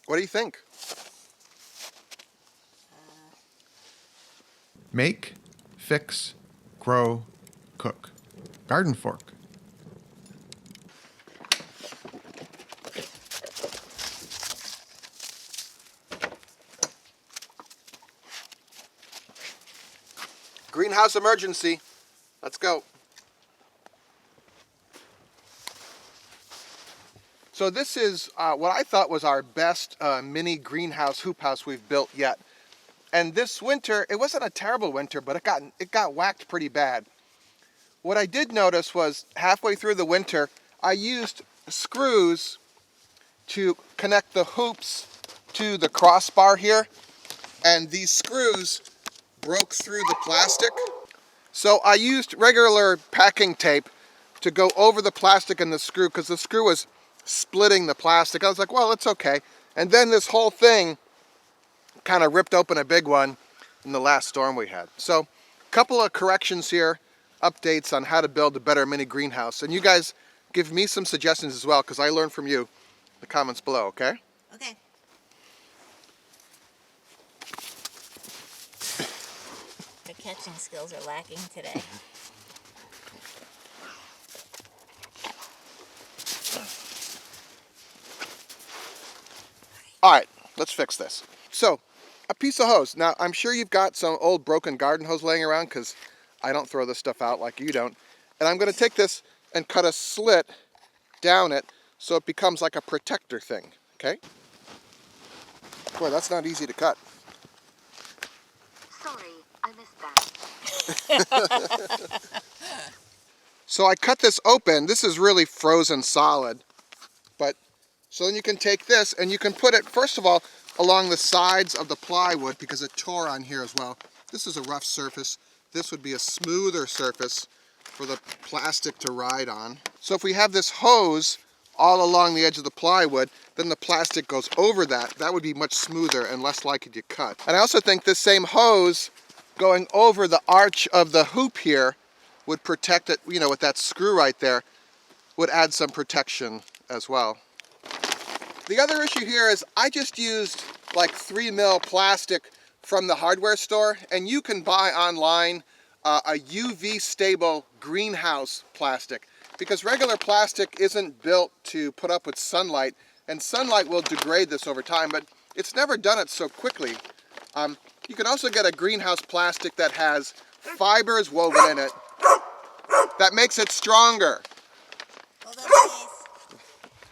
What do you think? Make, fix, grow, cook. GardenFork. Greenhouse emergency. Let's go. So this is what I thought was our best mini greenhouse hoop house we've built yet. And this winter, it wasn't a terrible winter, but it got whacked pretty bad. What I did notice was halfway through the winter, I used screws to connect the hoops to the crossbar here, and these screws broke through the plastic. So I used regular packing tape to go over the plastic and the screw, because the screw was splitting the plastic. I was like, well, it's okay. And then this whole thing kind of ripped open a big one in the last storm we had. So a couple of corrections here, updates on how to build a better mini greenhouse. And you guys give me some suggestions as well, because I learned from you in the comments below, okay? Okay. The catching skills are lacking today. All right, let's fix this. So, a piece of hose. Now, I'm sure you've got some old broken garden hose laying around, because I don't throw this stuff out like you don't. And I'm going to take this and cut a slit down it so it becomes like a protector thing, okay? Boy, that's not easy to cut. Sorry, I missed that. So I cut this open. This is really frozen solid. But so then you can take this and you can put it, first of all, along the sides of the plywood, because it tore on here as well. This is a rough surface. This would be a smoother surface for the plastic to ride on. So if we have this hose all along the edge of the plywood, then the plastic goes over that. That would be much smoother and less likely to cut. And I also think this same hose going over the arch of the hoop here would protect it, you know, with that screw right there, would add some protection as well. The other issue here is I just used like 3mm plastic from the hardware store, and you can buy online a UV stable greenhouse plastic, because regular plastic isn't built to put up with sunlight, and sunlight will degrade this over time, but it's never done it so quickly. You can also get a greenhouse plastic that has fibers woven in it that makes it stronger. Hold on, please.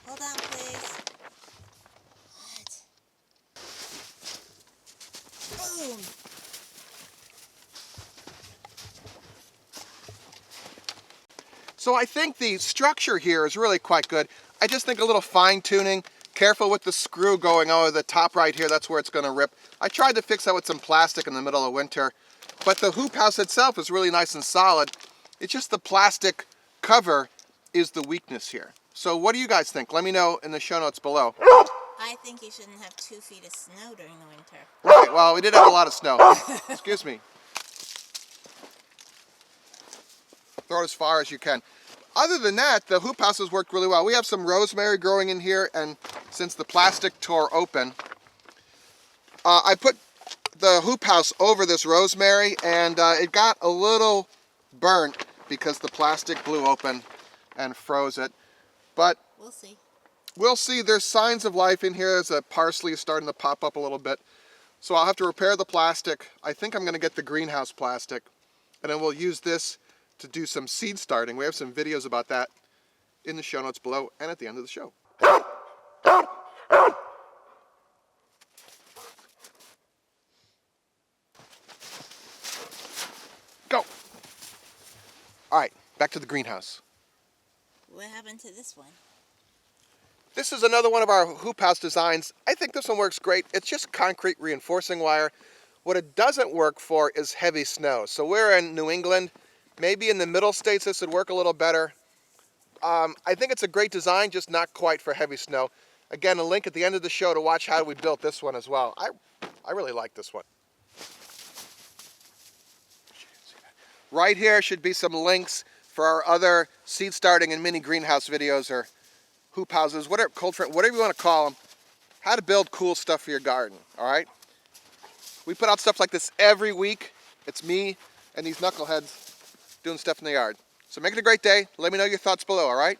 Hold on, please. What? Boom. So I think the structure here is really quite good. I just think a little fine tuning, careful with the screw going over the top right here, that's where it's going to rip. I tried to fix that with some plastic in the middle of winter, but the hoop house itself is really nice and solid. It's just the plastic cover is the weakness here. So what do you guys think? Let me know in the show notes below. I think you shouldn't have 2 feet of snow during the winter. Right, well, we did have a lot of snow. Excuse me. Throw it as far as you can. Other than that, the hoop house has worked really well. We have some rosemary growing in here, and since the plastic tore open, I put the hoop house over this rosemary, and it got a little burnt because the plastic blew open and froze it. But We'll see. we'll see. There's signs of life in here. As a parsley is starting to pop up a little bit. So I'll have to repair the plastic. I think I'm going to get the greenhouse plastic, and then we'll use this to do some seed starting. We have some videos about that in the show notes below and at the end of the show. Go! All right, back to the greenhouse. What happened to this one? This is another one of our hoop house designs. I think this one works great. It's just concrete reinforcing wire. What it doesn't work for is heavy snow. So we're in New England. Maybe in the middle states this would work a little better. I think it's a great design, just not quite for heavy snow. Again, a link at the end of the show to watch how we built this one as well. I really like this one. Right here should be some links for our other seed starting and mini greenhouse videos, or hoop houses, whatever, cold frame, whatever you want to call them. how to build cool stuff for your garden, all right? We put out stuff like this every week. It's me and these knuckleheads doing stuff in the yard. So make it a great day. Let me know your thoughts below, all right?